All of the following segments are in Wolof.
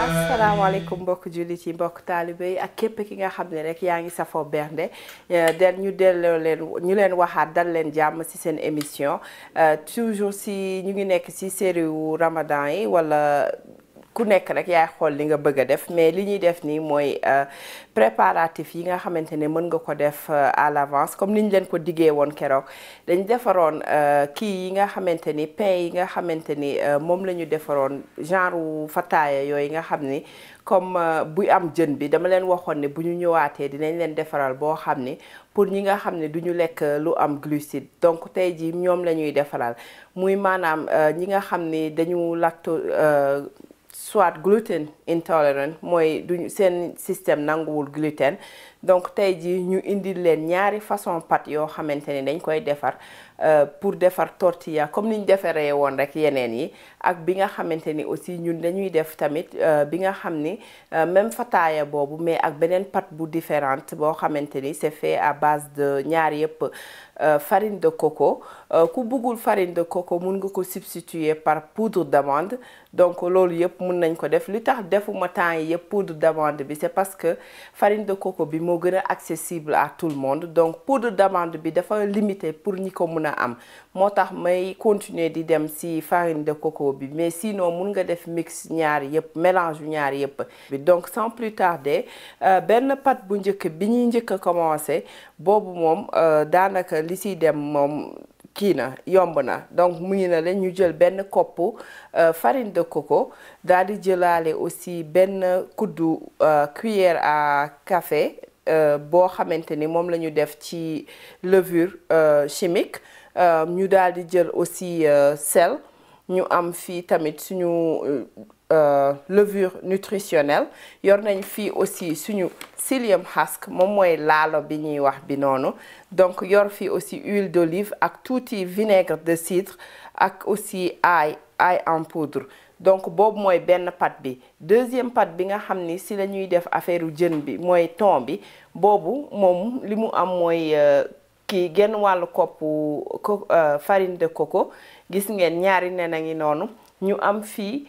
asalaamaaleykum mbokk jullit yi mbokk taalibe yi ak képp ki nga xam ne rek yaa ngi safoo bernde ñu leen waxaat dal leen jàmm ci seen émission toujours si ñu ngi nekk ci série wu Ramadan yi wala ku nekk rek yaay xool li nga bëgg a def mais li ñuy def nii mooy préparatif yi nga xamante ne mën nga ko def à l'avance comme ni ñu leen ko diggee woon keroog dañ defaroon kii yi nga xamante ni pain yi nga xamante ni moom la ñu defaroon genre fataaya yooyu nga xam ni comme buy am jën bi dama leen waxoon ne bu ñu ñëwaatee dinañ leen defaral boo xam ni pour ñi nga xam ne du ñu lekk lu am glucide donc tey jii ñoom la ñuy defaral muy maanaam ñi nga xam ni dañu soit gluten intolerant mooy duñu seen système nanguwul gluten donc tey jii ñu indil leen ñaari façon pâte yoo xamante ni dañ koy defar pour defar tortilla comme niñ defaree woon rek yeneen yi ak bi nga xamante ni aussi ñun dañuy def tamit bi nga xam ni même fataaya boobu mais ak beneen pâte bu différente boo xamante ni c'est fait à base de ñaar yëpp farine de coco ku bëggul farine de coco mun nga ko substituer par poudre d'amande donc loolu yëpp mun nañ ko def li tax defuma temps yi yëpp poudre d'amande bi c'est parce que farine de coco bi moo gën a accessible à tout le monde donc poudre d'amande bi dafa limité pour ñi ko mun a am moo tax may continuer di dem ci farine de coco bi mais sinon mun nga def mix ñaar yëpp mélange ñaar yëpp donc sans plus tarder benn pâte bu njëkk bi ñuy njëkk a commencer boobu moom daanaka li ciy dem moom kii na yomb na donc mu ngi na leen ñu jël benn koppu farine de coco daal di jëlaale aussi benn kuddu cuillère à café boo xamante ni moom la ñu def ci levure chimique ñu daal di jël aussi sel ñu am fii tamit suñu levure nutritionnelle yor nañ fii aussi suñu psyllium husk moom mooy laalo bi ñuy wax bi noonu donc yor fii aussi huile d'olive ak tuuti vinaigre de cidre ak aussi ail en poudre donc boobu mooy benn pâte bi deuxième pâte bi nga xam ni si la ñuy def affaire u jën bi mooy thon bi boobu moom li mu am mooy kii genn wàllu koppu farine de coco gis ngeen ñaari nen a ngi noonu ñu am fii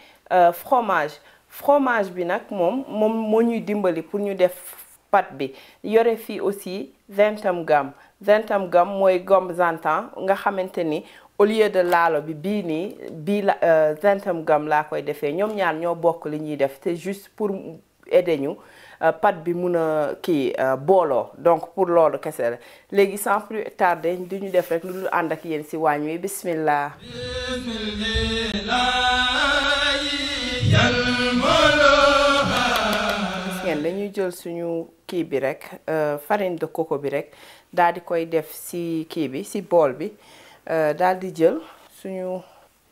fromage bi nag moom moo ñuy dimbali pour ñu def pâte bi yore fii aussi xanthan gum mooy gomme xanthan nga xamante ni au lieu de laalo bi bii la xanthan gum laa koy defee ñoom ñaar ñoo bokk li ñuy def c'est juste pour aider ñu pâte bi mun a kii booloo donc pour loolu kese la léegi sans plus tarder du ñu def rek lu dul ànd ak yéen ci waañ wi bismillah gis ngeen dañuy jël suñu kii bi rek farine de coco bi rek daal di koy def ci kii bi ci bool bi daal di jël suñu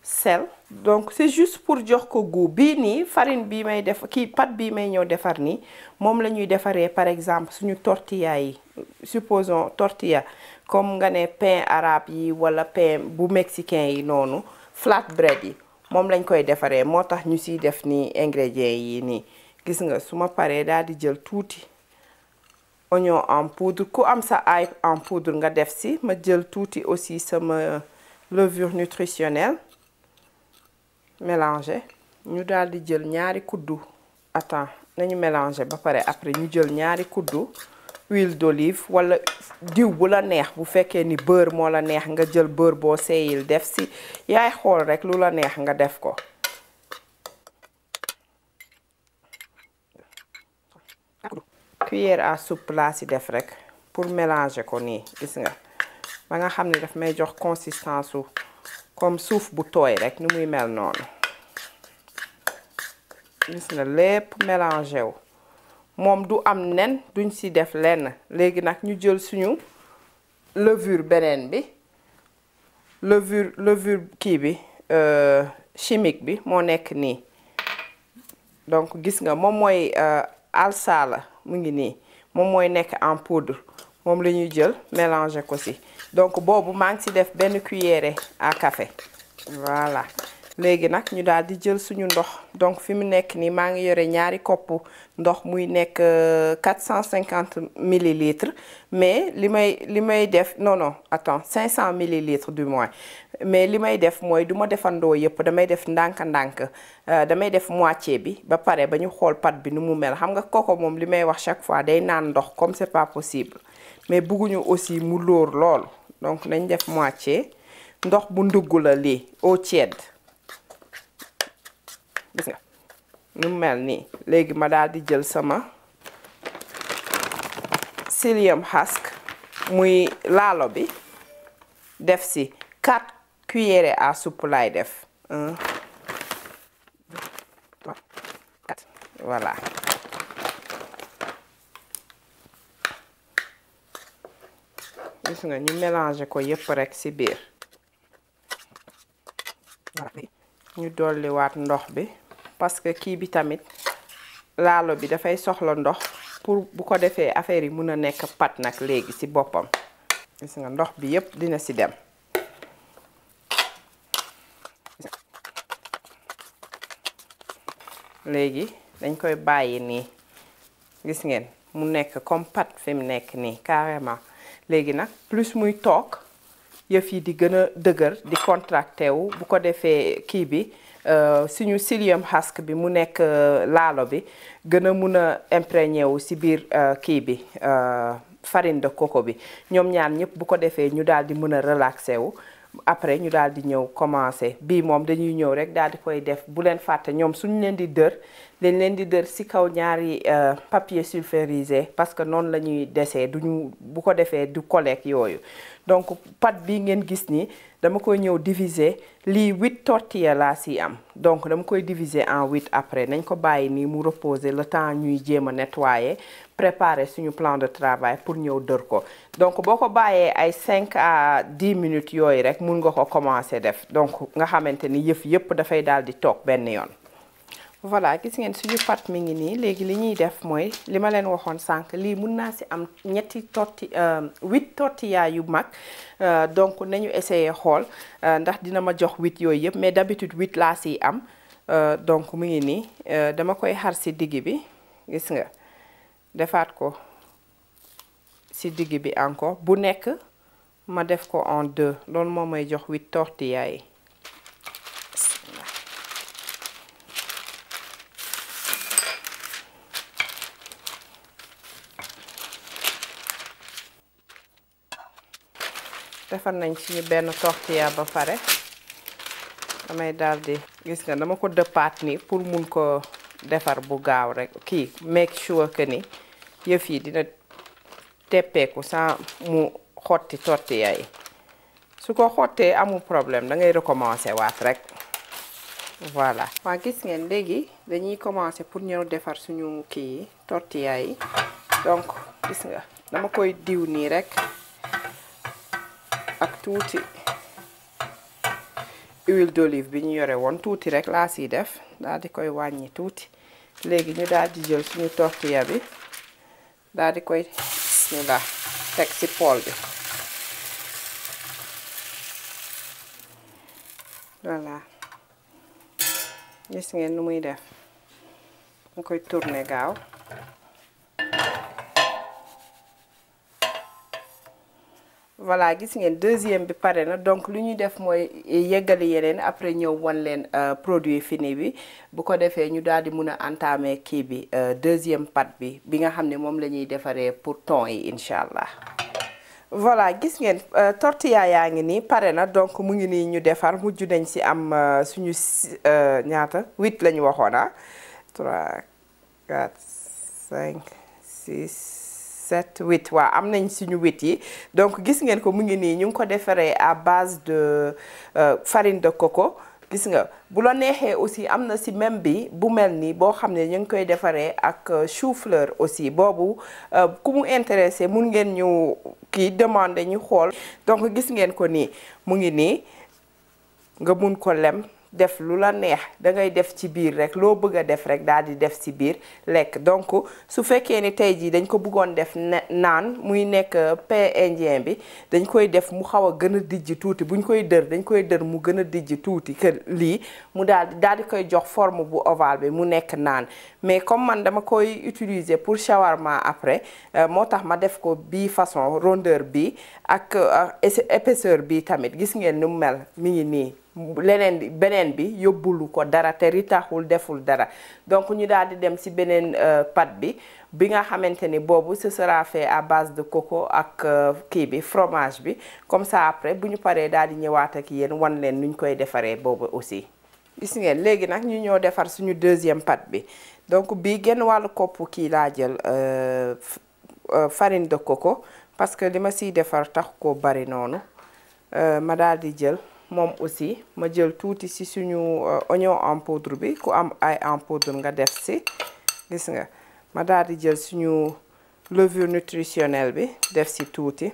sel donc c'est juste pour jox ko goût bii nii farine bii may def kii pâte bii may ñëw defar nii moom la ñuy defaree par exemple suñu tortilla yi supposons tortilla comme nga ne pain arabe yi wala pain bu mexicain yi noonu flatbread yi moom lañ koy defaree moo tax ñu siy def nii ingrédients yi nii gis nga su ma paree daal di jël tuuti oignon en poudre ku am sa ail en poudre nga def si ma jël tuuti aussi sama levure nutritionnelle mélanger ñu daal di jël ñaari kuddu nañu mélanger ba pare après ñu jël ñaari kuddu huile d'olive wala diw bu la neex bu fekkee ni beurre moo la neex nga jël beurre boo seeyil def si yaay xool rek lu la neex nga def ko cuillère à soupe laa si def rek pour mélanger ko nii gis nga ba nga xam ne daf may jox consistance su comme suuf bu tooy rek ni muy mel noonu gis nga lépp mélangé wu moom du am nen duñ ci def lenn léegi nag ñu jël suñu levure beneen bi levure kii bi chimique bi moo nekk nii donc gis nga moom mooy alsa la mu ngi nii moom mooy nekk en poudre moom la ñuy jël mélanger ko ci donc boobu maa ngi ci def benn cuillère à café voilà léegi nag ñu daal di jël suñu ndox donc fi mu nekk nii maa ngi yore ñaari kopp ndox muy nekk 450 millilitres mais li may def non attends 500 millilitres du moins mais li may def mooy du ma defandoo yëpp damay def ndànk-ndànk damay def moitié bi ba pare ba ñu xool pat bi nu mu mel xam nga koko moom li may wax chaque fois day naan ndox comme c'est pas possible mais bëgguñu aussi mu lóor lool donc nañ def moitié ndox bu ndugg la lii eau tiède gis nga nu mel nii léegi ma daal di jël sama psyllium husk muy laalo bi def si 4 cuillères à soupe lay def 1 2 3 4 voilà gis nga ñu mélanger ko yépp rek ci biir ñu dolli waat ndox bi parce que kii bi tamit laalo bi dafay soxla ndox pour bu ko defee affaire yi mun a nekk pat nag léegi ci boppam gis nga ndox bi yépp dina ci dem léegi dañ koy bàyyi nii gis ngeen mu nekk comme pat fi mu nekk nii carrément léegi nag plus muy toog yëf yi di gën a dëgër di contracté wu bu ko defee kii bi suñu psyllium husk bi mu nekk laalo bi gën a mun a imprégné wu ci biir kii bi farine de coco bi ñoom ñaar ñëpp bu ko defee ñu daal di mën a relaxé wu après ñu daal di ñëw commencé bii moom dañuy ñëw rek daal di koy def bu leen fàtte ñoom suñu leen di dër dañ leen di dër ci kaw ñaari papier sulfurisé parce que noonu la ñuy desee duñu bu ko defee du collègue yooyu donc pat bi ngeen gis ni dama koy ñëw diviser lii 8 tortillas laa ci am donc dama koy diviser en 8 après nañ ko bàyyi nii mu reposer le temps ñuy jéem a nettoyer préparer suñu plan de travail pour ñëw dër ko donc boo ko bàyyee ay 5 à 10 minutes yooyu rek mun nga ko commencer def donc nga xamante ni yëf yëpp dafay daal di toog benn yoon. voilà gis ngeen suñu pat mi ngi nii léegi li ñuy def mooy li ma leen waxoon sànq lii mun naa ci am 8 tortillas yu mag donc nañu essayer xool ndax dina ma jox 8 yooyu yëpp mais d'habitude 8 laa ciy am donc mu ngi nii dama koy xar ci digg bi gis nga defaat ko ci digg bi encore bu nekk ma def ko en 2 loolu moo may jox 8 tortillas yi. defar nañ suñu benn tortilla ba pare damay daldi gis nga dama ko dëppaat ni pour mun ko defar bu gaaw rek kii make sure que ni yëf yi dina teppeeku sans mu xotti tortilla yi su ko xottee amul problème da ngay recommencer waat rek voilà. waa gis ngeen léegi dañuy commencer pour ñëw defar suñu kii yi tortilla yi donc gis nga dama koy diw nii rek ak tuuti huile d'olive bi ñu yore woon tuuti rek laa siy def daal di koy wàññi tuuti léegi ñu daal di jël suñu tortilla bi daal di koy bismillah teg ci poêle bi voilà gis ngeen nu muy def nga koy tourner gaaw voilà gis ngeen deuxième bi pare na donc lu ñuy def mooy yeggali yeneen après ñëw wan leen produit fini bi bu ko defee ñu daal di mun a entamer kii bi deuxième pâte bi nga xam ne moom la ñuy defaree pour thon yi incha allah. voilà gis ngeen tortilla yaa ngi nii pare na donc mu ngi nii ñu defar mujj nañ ci am suñu ñaata 8 la ñu waxoon 3 4 5 6 7 8 waaw am nañ suñu 8 yi donc gis ngeen ko mu ngi nii ñu ngi ko defaree à base de farine de coco gis nga bu la neexee aussi am na ci même bi bu mel nii boo xam ne ñu ngi koy defaree ak chou-fleur aussi boobu ku mu intéressé mun ngeen ñu kii demander ñu xool donc gis ngeen ko nii mu ngi nii nga mun ko lem def lu la neex da ngay def ci biir rek loo bëgg a def rek daal di def ci biir lekk. Donc su fekkee ni tey jii dañ ko bëggoon def naan muy nekk pain indien bi dañ koy def mu xaw a gën a dijj tuuti buñ koy dañ koy dër mu gën a dijj tuuti que lii mu daal di koy jox forme bu ovale bi mu nekk naan. Mais comme man dama koy utiliser pour shawarma après moo tax ma def ko bii façon rondeur bi ak épaisseur bi tamit gis ngeen ni mu mel mi ngi nii. beneen bi yóbbulu ko dara te ritaxul deful dara. Donc ñu daal di dem ci beneen pâte bi nga xamante ni boobu ce sera fait à base de coco ak kii bi fromage bi. Comme ça après bu ñu paree daal di ñëwaat ak yéen wan leen nuñ koy defaree boobu aussi. Gis ngeen léegi nag ñu ñoo defar suñu deuxième pâte bi. Donc bii genn wàllu kopp kii laa jël farine de coco parce que li ma siy defar tax koo bari noonu ma daal di jël. Moom aussi ma jël tuuti ci suñu oignon en poudre bi ku am ay en poudre nga def ci gis nga ma daal di jël suñu levure nutritionnelle bi def ci tuuti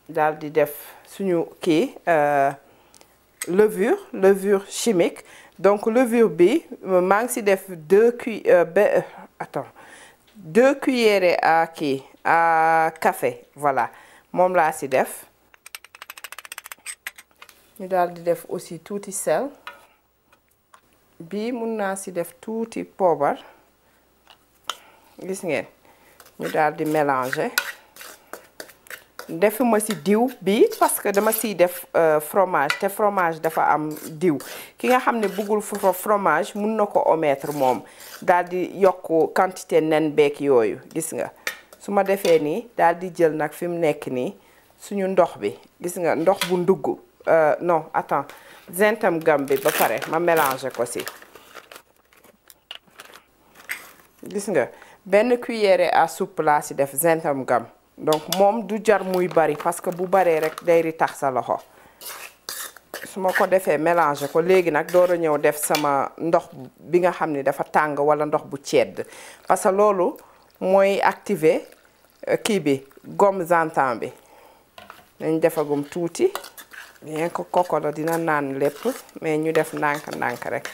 daal di def suñu kii levure chimique. Donc levure bi maa ngi ci def 2 cuillerées à café voilà moom laa ci def. ñu daal di def aussi tuuti sel bii mun naa ci def tuuti poobar gis ngeen ñu daal di mélanger defuma ci diw bi parce que dama ciy def fromage te fromage dafa am diw ki nga xam ne bëggul fromage mun na ko omettre moom daal di yokk quantité nen beek yooyu gis nga su ma defee nii daal di jël nag fi mu nekk nii suñu ndox bi gis nga ndox bu ndugg non attends gingembre bi ba pare ma mélanger ko ci gis nga benn cuillère à soupe laa ci def gingembre donc moom du jar muy bari parce que bu baree rek day ri tax sa loxo su ma ko defee mélanger ko léegi nag door a ñëw def sama ndox bi nga xam ne dafa tàng walla ndox bu cedd parce que loolu mooy activer kii bi gomme xanthan bi nañ defagum tuuti bien que coco la dina naan lépp mais ñu def ndànk-ndànk rek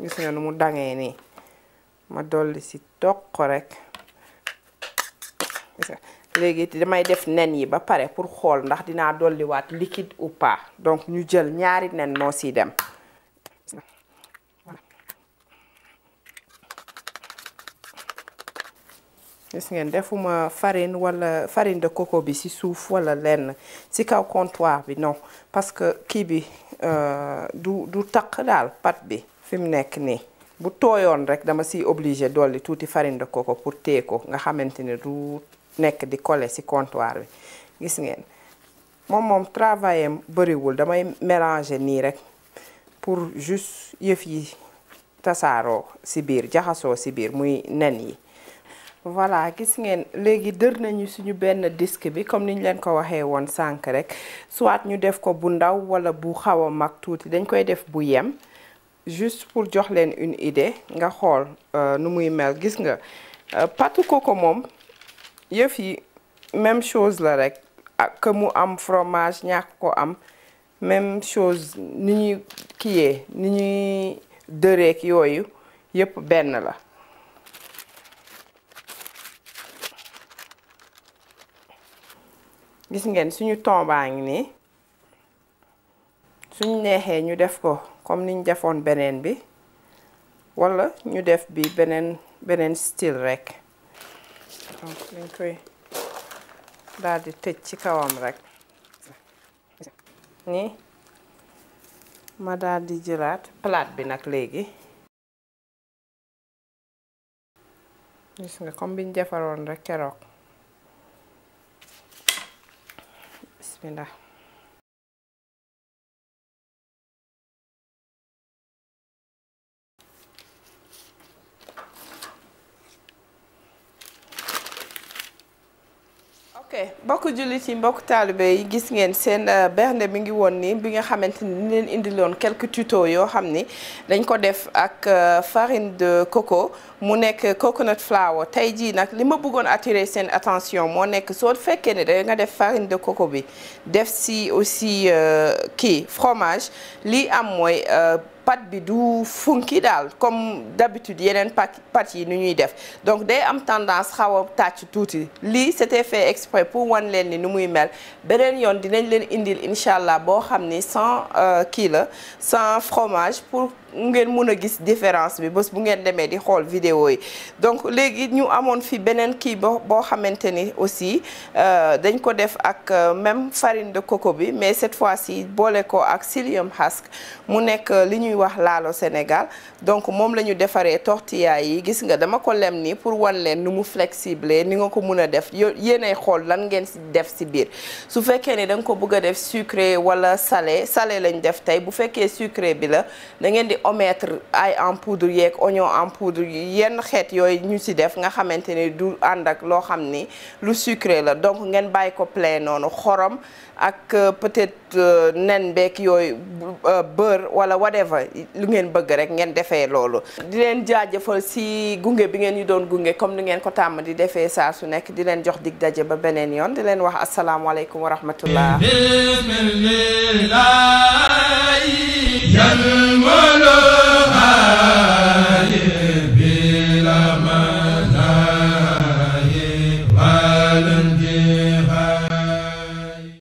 gis nga nu mu dangee nii ma dolli ci toq rek léegi damay def nen yi ba pare pour xool ndax dinaa dolliwaat liquide ou pas donc ñu jël ñaari nen moo ciy dem gis ngeen defuma farine wala farine de coco bi ci suuf wala lenn ci kaw comptoir bi non parce que kii bi du taq daal pâte bi fi mu nekk nii bu tooyoon rek dama ciy obligé dolli tuuti farine de coco pour téye ko nga xamante ne du nekk di coller ci comptoir bi gis ngeen moom travail bariwul damay mélanger nii rek pour juste yëf yi tasaaroo ci biir jaxasoo ci biir muy nen yi. Voilà gis ngeen léegi dër nañu suñu benn disque bi comme niñ leen ko waxee woon sànq rek soit ñu def ko bu ndaw wala bu xaw a mag tuuti dañ koy def bu yem juste pour jox leen une idée nga xool nu muy mel gis nga pâte coco moom yëf yi même chose la rek ak que mu am fromage ñàkk ko am même chose ni ñuy kiyee ni ñuy dëreek yooyu yëpp benn la. Gis ngeen suñu thon baa ngi nii suñu neexee ñu def ko comme niñ defoon beneen bi wala ñu def bi beneen style rek donc dañ koy daal di tëj ci kawam rek nii ma daal di jëlaat plate bi nag léegi gis nga comme biñ defaroon rek keroog. Bismillah. Ok mbokk jullit yi mbokk taalibe yi gis ngeen seen bernde mi ngi woon ni bi nga xamante ni ñu leen indiloon quelques tutos yoo xam ni dañ ko def ak farine de coco mu nekk coconut flour. tey jii nag li ma bëggoon attirer seen attention moo nekk soo fekkee ne da nga def farine de coco bi def si aussi kii fromage lii am mooy pâte bi du funki daal comme d'habitude yeneen pâte yi nu ñuy def donc day am tendance xaw a tàcc tuuti lii c'était fait exprès pour wan leen ni nu muy mel beneen yoon dinañ leen indil incha allah boo xam ni sans kii la sans fromage pour ngeen mun a gis différence bi bés bu ngeen demee di xool vidéo yi. donc léegi ñu amoon fi beneen kii boo xamante ni aussi dañ ko def ak même farine de coco bi mais cette fois-ci boole ko ak psyllium husk mu nekk li ñuy wax laalo Sénégal. donc moom la ñu defaree tortilla yi gis nga dama ko lem ni pour wan leen nu mu flexible ni nga ko mun a def yéenay xool lan ngeen si def si biir. su fekkee ne da nga ko bëgg a def sucré wala salé lañ def tey bu fekkee sucré bi la da ngeen di omettre ail en poudre yeeg oignon en poudre yenn xeet yooyu ñu ci def nga xamante ni du ànd ak loo xam ni lu sucré la donc ngeen bàyyi ko plein noonu xorom ak peut-être nen beeg yooyu beurre wala whatever lu ngeen bëgg rek ngeen defee loolu. di leen jaajëfal ci gunge bi ngeen ñu doon gunge comme ni ngeen ko tàmm di defee saa su nekk di leen jox dig daje ba beneen yoon di leen wax asalaamaaleykum wa rahmatullah. Bila